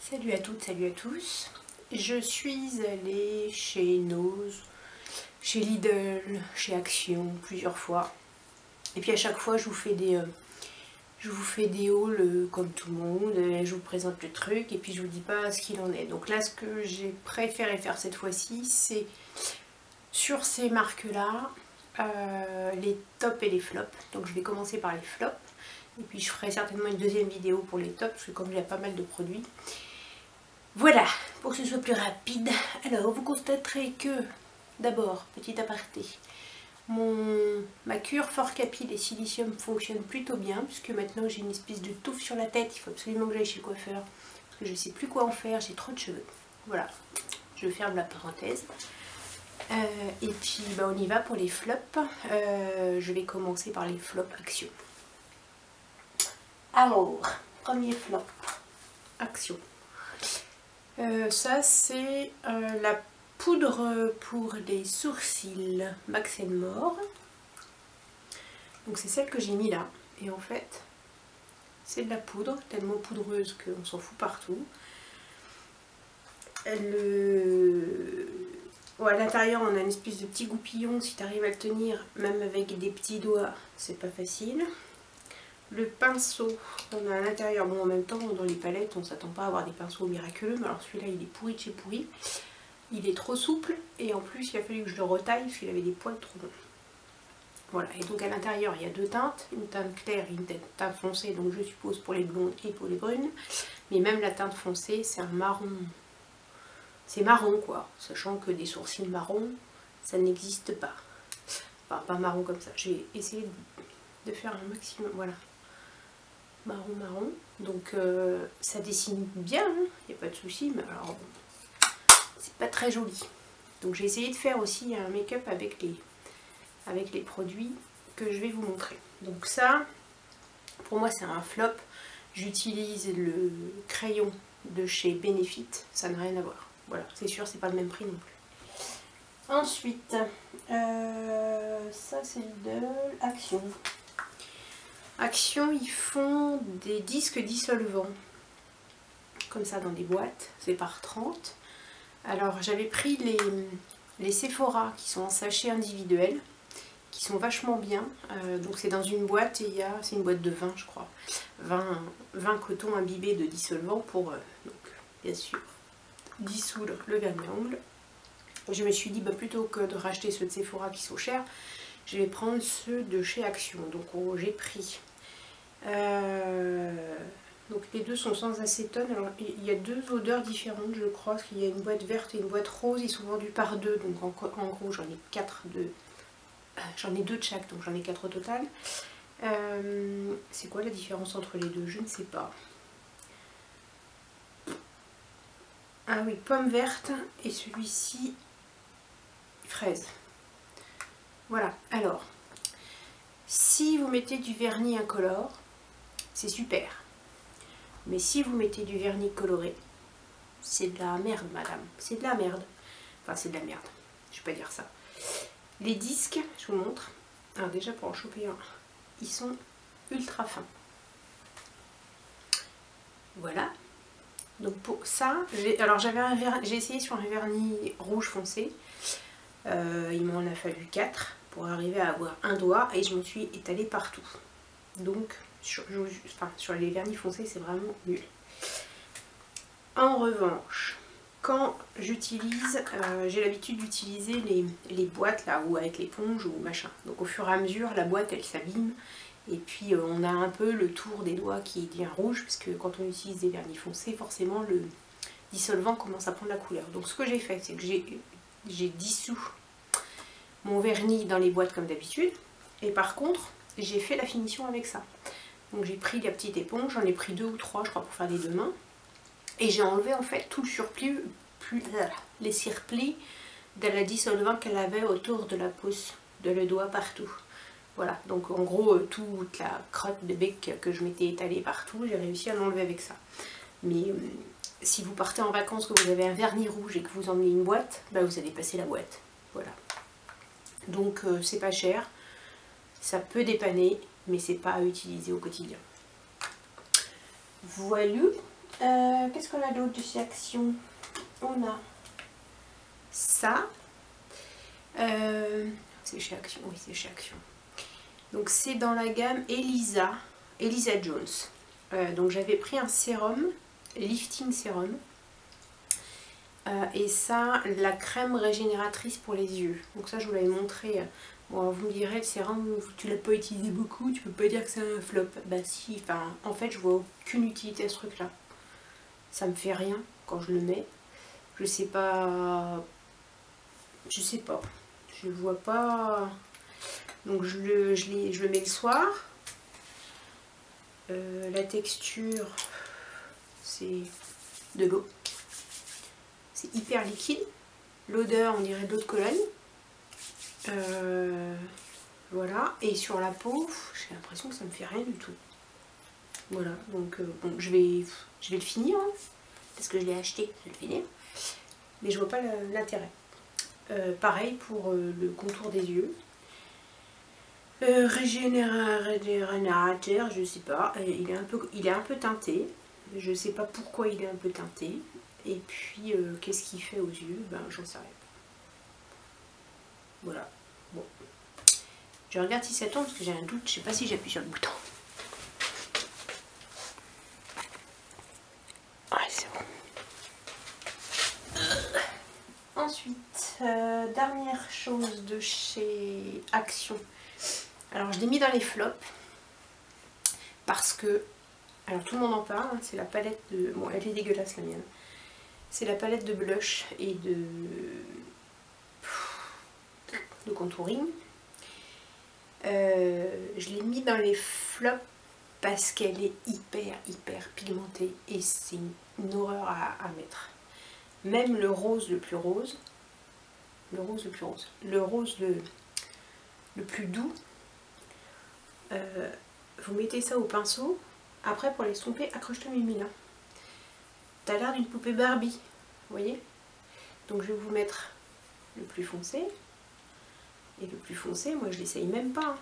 Salut à toutes, salut à tous. Je suis allée chez Noz, chez Lidl, chez Action plusieurs fois. Et puis à chaque fois je vous fais des hauls comme tout le monde. Je vous présente le truc et puis je vous dis pas ce qu'il en est. Donc là ce que j'ai préféré faire cette fois-ci, c'est sur ces marques-là, les tops et les flops. Donc je vais commencer par les flops. Et puis je ferai certainement une deuxième vidéo pour les tops, parce que comme il y a pas mal de produits. Voilà, pour que ce soit plus rapide. Alors, vous constaterez que, d'abord, petit aparté, ma cure Fort Capil et Silicium fonctionne plutôt bien, puisque maintenant j'ai une espèce de touffe sur la tête. Il faut absolument que j'aille chez le coiffeur, parce que je ne sais plus quoi en faire, j'ai trop de cheveux. Voilà, je ferme la parenthèse. Et puis, on y va pour les flops. Je vais commencer par les flops Action. Alors, premier flop, Action. Ça c'est la poudre pour les sourcils Max & More. Donc c'est celle que j'ai mis là. Et en fait, c'est de la poudre, tellement poudreuse qu'on s'en fout partout. À l'intérieur on a une espèce de petit goupillon, si tu arrives à le tenir, même avec des petits doigts, c'est pas facile. Le pinceau qu'on a à l'intérieur, bon en même temps dans les palettes on s'attend pas à avoir des pinceaux miraculeux, mais alors celui-là il est pourri de chez pourri, il est trop souple et en plus il a fallu que je le retaille parce qu'il avait des poils trop longs. Voilà, et donc à l'intérieur il y a deux teintes, une teinte claire et une teinte foncée, donc je suppose pour les blondes et pour les brunes, mais même la teinte foncée c'est un marron, c'est marron quoi, sachant que des sourcils marrons ça n'existe pas, enfin pas marron comme ça, j'ai essayé de faire un maximum, voilà. Marron, donc ça dessine bien, il n'y a pas de souci, mais alors bon, c'est pas très joli. Donc j'ai essayé de faire aussi un make-up avec les produits que je vais vous montrer. Donc ça, pour moi c'est un flop. J'utilise le crayon de chez Benefit, ça n'a rien à voir. Voilà, c'est sûr, c'est pas le même prix non plus. Ensuite, ça c'est de Action. Action, ils font des disques dissolvants, comme ça dans des boîtes, c'est par 30. Alors j'avais pris les Sephora qui sont en sachet individuel, qui sont vachement bien. Donc c'est dans une boîte et c'est une boîte de 20 je crois, 20 cotons imbibés de dissolvant pour, donc, bien sûr, dissoudre le vernis à ongles. Je me suis dit plutôt que de racheter ceux de Sephora qui sont chers, je vais prendre ceux de chez Action. Donc j'ai pris, donc les deux sont sans acétone. Alors il y a deux odeurs différentes je crois, parce qu'il y a une boîte verte et une boîte rose, ils sont vendus par deux, donc en gros j'en ai 4 de, j'en ai 2 de chaque, donc j'en ai 4 au total. C'est quoi la différence entre les deux? Je ne sais pas. Ah oui, pomme verte et celui-ci fraise. Voilà, alors, si vous mettez du vernis incolore, c'est super. Mais si vous mettez du vernis coloré, c'est de la merde, madame. C'est de la merde. Enfin, c'est de la merde. Je vais pas dire ça. Les disques, je vous montre. Alors déjà, pour en choper un, ils sont ultra fins. Voilà. Donc pour ça, j'ai essayé sur un vernis rouge foncé. Il m'en a fallu 4 pour arriver à avoir un doigt et je me suis étalée partout. Donc sur les vernis foncés c'est vraiment nul. En revanche, quand j'utilise, j'ai l'habitude d'utiliser les boîtes là ou avec l'éponge ou machin. Donc au fur et à mesure la boîte elle s'abîme et puis on a un peu le tour des doigts qui devient rouge, parce que quand on utilise des vernis foncés forcément le dissolvant commence à prendre la couleur. Donc ce que j'ai fait, c'est que j'ai dissous mon vernis dans les boîtes comme d'habitude, et par contre j'ai fait la finition avec ça. Donc j'ai pris la petite éponge, j'en ai pris 2 ou 3 je crois pour faire les 2 mains, et j'ai enlevé en fait tout le surplus, les cirplis de la dissolvant qu'elle avait autour de la pouce, de le doigt partout. Voilà, donc en gros toute la crotte de bec que je m'étais étalée partout, j'ai réussi à l'enlever avec ça. Mais si vous partez en vacances, que vous avez un vernis rouge et que vous emmenez une boîte, vous allez passer la boîte. Voilà. Donc c'est pas cher, ça peut dépanner, mais c'est pas à utiliser au quotidien. Voilà. Qu'est-ce qu'on a d'autre de chez Action? On a ça. C'est chez Action, oui c'est chez Action. Donc c'est dans la gamme Elisa Jones. Donc j'avais pris un sérum, lifting sérum. Et ça, la crème régénératrice pour les yeux. Donc ça je vous l'avais montré. Bon, vous me direz, le sérum, tu l'as pas utilisé beaucoup, tu peux pas dire que c'est un flop. Bah si, enfin, en fait je vois aucune utilité à ce truc là. Ça me fait rien quand je le mets. Je sais pas. Je vois pas. Donc je le mets le soir. La texture, c'est de l'eau. C'est hyper liquide. L'odeur, on dirait de l'eau de Cologne. Voilà. Et sur la peau, j'ai l'impression que ça me fait rien du tout. Voilà. Donc bon, je vais le finir. Hein, parce que je l'ai acheté, je vais le finir. Mais je vois pas l'intérêt. Pareil pour le contour des yeux. Régénérateur, je sais pas. Il est un peu teinté. Je sais pas pourquoi il est un peu teinté. Et puis, qu'est-ce qu'il fait aux yeux? Ben, j'en sais rien. Voilà. Bon. Je regarde si ça tombe parce que j'ai un doute. Je sais pas si j'appuie sur le bouton. Ouais, c'est bon. Ensuite, dernière chose de chez Action. Alors, je l'ai mis dans les flops. Parce que, alors tout le monde en parle. Hein, c'est la palette de... Bon, elle est dégueulasse la mienne. C'est la palette de blush et de contouring. Je l'ai mis dans les flops parce qu'elle est hyper pigmentée et c'est une horreur à mettre. Même le rose le plus rose, le rose le plus doux, vous mettez ça au pinceau. Après pour l'estomper, accroche-toi Mimina. T'as l'air d'une poupée Barbie, vous voyez? Donc je vais vous mettre le plus foncé. Et le plus foncé, moi je l'essaye même pas. Hein.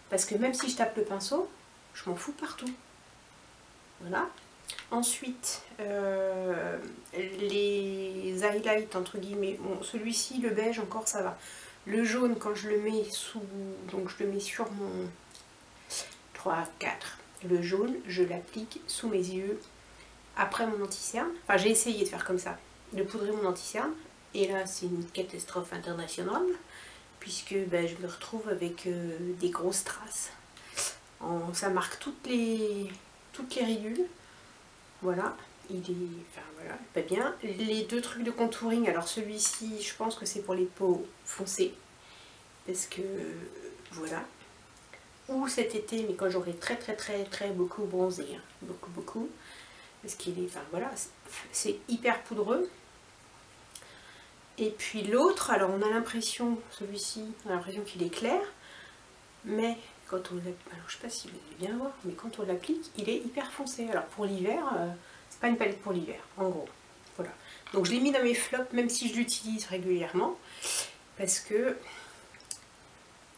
Parce que même si je tape le pinceau, je m'en fous partout. Voilà. Ensuite, les highlights entre guillemets. Bon, celui-ci, le beige encore ça va. Le jaune, quand je le mets sous... Donc je le mets sur mon 3, 4. Le jaune, je l'applique sous mes yeux. Après mon anti-cerne, enfin j'ai essayé de faire comme ça, de poudrer mon anti-cerne, et là c'est une catastrophe internationale, puisque ben, je me retrouve avec des grosses traces. Ça marque toutes les ridules, voilà, il est, enfin voilà, pas bien. Les deux trucs de contouring, alors celui-ci je pense que c'est pour les peaux foncées, parce que voilà, ou cet été, mais quand j'aurai très beaucoup bronzé, hein, beaucoup. Parce qu'il est, enfin voilà, c'est hyper poudreux. Et puis l'autre, alors on a l'impression, celui-ci, on a l'impression qu'il est clair, mais quand on l'applique, alors je sais pas si vous allez bien voir, mais quand on l'applique, il est hyper foncé. Alors pour l'hiver, c'est pas une palette pour l'hiver, en gros. Voilà. Donc je l'ai mis dans mes flops, même si je l'utilise régulièrement, parce que,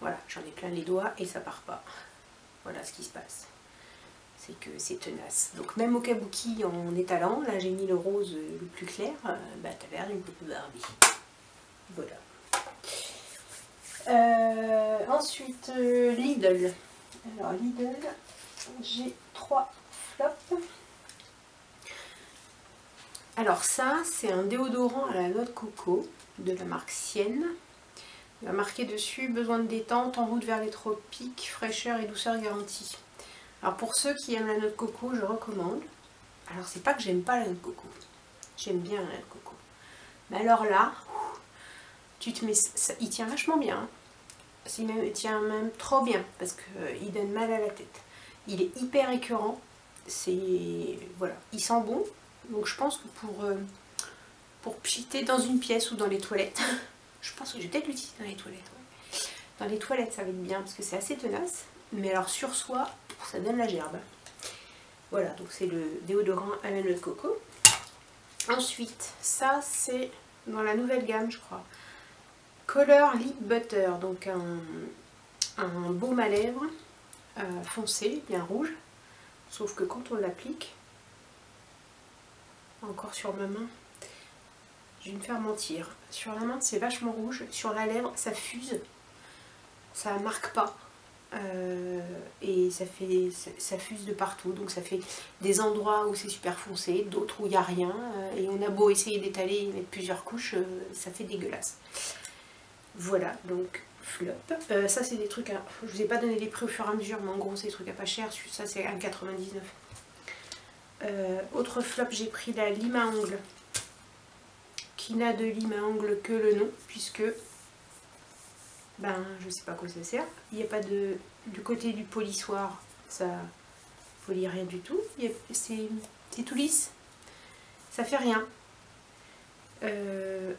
voilà, j'en ai plein les doigts et ça part pas. Voilà ce qui se passe. C'est que c'est tenace. Donc même au kabuki en étalant, là j'ai mis le rose le plus clair, bah t'as l'air d'une poupée Barbie. Voilà. Ensuite Lidl. Alors Lidl, j'ai 3 flops. Alors ça c'est un déodorant à la noix de coco de la marque Sienne. Il va marquer dessus besoin de détente en route vers les tropiques, fraîcheur et douceur garantie. Alors pour ceux qui aiment la noix de coco, je recommande. Alors c'est pas que j'aime pas la noix de coco, j'aime bien la noix de coco. Mais alors là, tu te mets, ça, il tient vachement bien. Il tient même trop bien parce qu'il donne mal à la tête. Il est hyper écœurant, c'est voilà, il sent bon. Donc je pense que pour pchiter dans une pièce ou dans les toilettes, je pense que je vais peut-être l'utiliser dans les toilettes. Ouais. Dans les toilettes ça va être bien parce que c'est assez tenace. Mais alors sur soi, ça donne la gerbe. Voilà, donc c'est le déodorant à la noix de coco. Ensuite, ça c'est dans la nouvelle gamme, je crois. Color Lip Butter, donc un baume à lèvres foncé, bien rouge. Sauf que quand on l'applique, encore sur ma main. Je vais me faire mentir. Sur la main, c'est vachement rouge. Sur la lèvre, ça fuse. Ça marque pas. Et ça fuse de partout. Donc ça fait des endroits où c'est super foncé, d'autres où il n'y a rien. Et on a beau essayer d'étaler et mettre plusieurs couches, ça fait dégueulasse. Voilà, donc flop. Ça c'est des trucs, je vous ai pas donné les prix au fur et à mesure, mais en gros c'est des trucs à pas cher. Ça c'est 1,99 €. Autre flop, j'ai pris la lime à ongles, qui n'a de lime à ongles que le nom, puisque je sais pas à quoi ça sert. Il n'y a pas du côté du polissoir, ça polit rien du tout. C'est tout lisse, ça fait rien.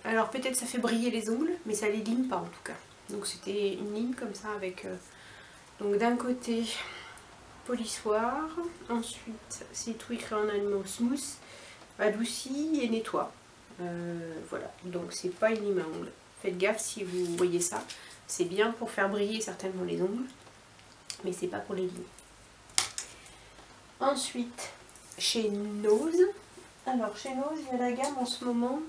Alors peut-être ça fait briller les ongles, mais ça les lime pas en tout cas. Donc c'était une lime comme ça avec donc d'un côté polissoir, ensuite c'est tout écrit en allemand, smooth, adouci et nettoie. Voilà, donc c'est pas une lime à ongles. Faites gaffe si vous voyez ça. C'est bien pour faire briller certainement les ongles, mais c'est pas pour les limer. Ensuite, chez Nose. Alors chez Nose, il y a la gamme en ce moment.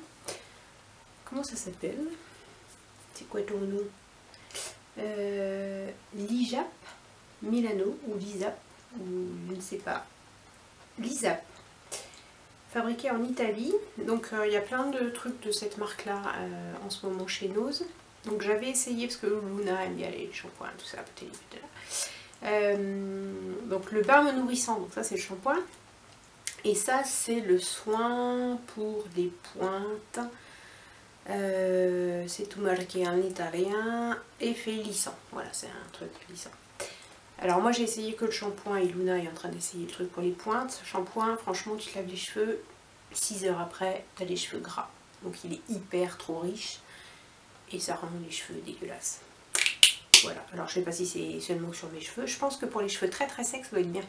Comment ça s'appelle? C'est quoi ton nom? Lijap Milano ou Lisap, ou je ne sais pas. Lisap. Fabriqué en Italie. Donc il y a plein de trucs de cette marque là en ce moment chez Nose. Donc j'avais essayé parce que Luna aime bien les shampoings, tout ça, donc le bain nourrissant, donc ça c'est le shampoing. Et ça c'est le soin pour les pointes. C'est tout marqué en italien. Effet lissant. Voilà, c'est un truc lissant. Alors moi j'ai essayé que le shampoing et Luna est en train d'essayer le truc pour les pointes. Shampoing, franchement tu te laves les cheveux, 6 heures après tu as les cheveux gras. Donc il est hyper trop riche et ça rend les cheveux dégueulasses. Voilà, alors je sais pas si c'est seulement sur mes cheveux. Je pense que pour les cheveux très très secs ça doit être bien.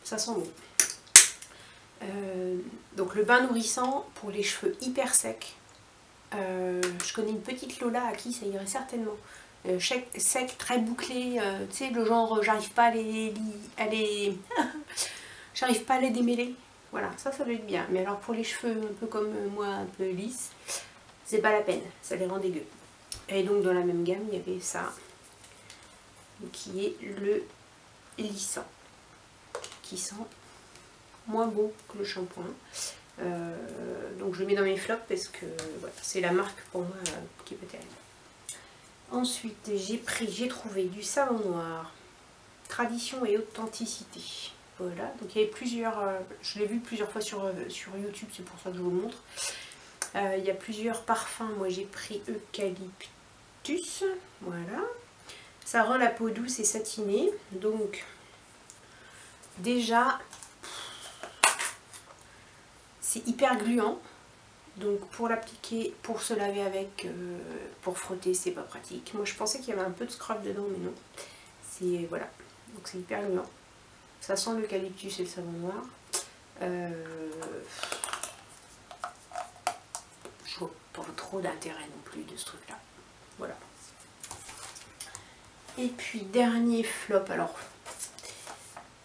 Ça sent bon. Donc le bain nourrissant pour les cheveux hyper secs. Je connais une petite Lola à qui ça irait certainement. Sec, très bouclé, tu sais, le genre j'arrive pas à les j'arrive pas à les démêler. Voilà, ça doit être bien. Mais alors pour les cheveux un peu comme moi, un peu lisses, c'est pas la peine, ça les rend dégueux. Et donc dans la même gamme, il y avait ça, qui est le lissant, qui sent moins bon que le shampoing. Donc je le mets dans mes flops parce que voilà, c'est la marque pour moi qui peut être. Ensuite j'ai trouvé du savon noir, tradition et authenticité. Voilà, donc il y avait plusieurs, je l'ai vu plusieurs fois sur YouTube, c'est pour ça que je vous le montre. Il y a plusieurs parfums, moi j'ai pris eucalyptus, voilà. Ça rend la peau douce et satinée, donc déjà c'est hyper gluant. Donc pour l'appliquer, pour se laver avec, pour frotter, c'est pas pratique. Moi je pensais qu'il y avait un peu de scrub dedans, mais non. C'est voilà, donc c'est hyper gluant. Ça sent l'eucalyptus et le savon noir. Je vois pas trop d'intérêt non plus de ce truc là. Voilà. Et puis dernier flop, alors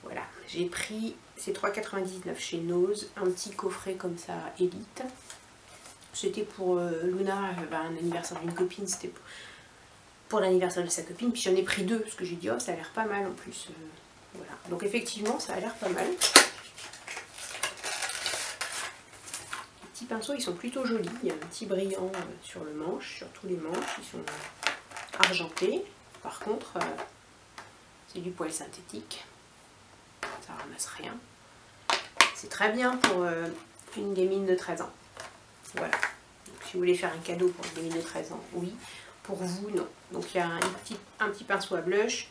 voilà, j'ai pris ces 3,99 chez Nose, un petit coffret comme ça, Elite. C'était pour Luna, un anniversaire d'une copine, c'était pour l'anniversaire de sa copine. Puis j'en ai pris deux, parce que j'ai dit, oh, ça a l'air pas mal en plus. Voilà. Donc effectivement, ça a l'air pas mal. Les petits pinceaux, ils sont plutôt jolis. Il y a un petit brillant sur le manche, sur tous les manches. Ils sont argentés. Par contre, c'est du poil synthétique. Ça ramasse rien. C'est très bien pour une gamine de 13 ans. Voilà, donc si vous voulez faire un cadeau pour une gamine de 13 ans, oui. Pour vous, non. Donc il y a un petit pinceau à blush,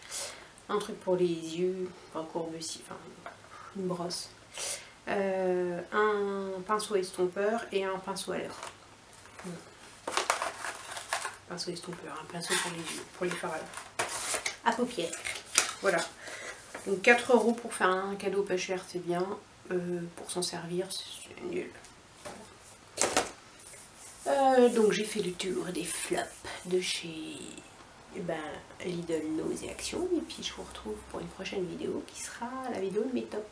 un truc pour les yeux, enfin courbe-ci, enfin une brosse, un pinceau estompeur et un pinceau à lèvres. Pinceau estompeur, un pinceau pour les yeux, pour les faire à paupières. Voilà. Donc 4 € pour faire un cadeau pas cher, c'est bien. Pour s'en servir, c'est nul. Donc j'ai fait le tour des flops de chez Lidl, Nose et Action. Et puis je vous retrouve pour une prochaine vidéo qui sera la vidéo de mes tops.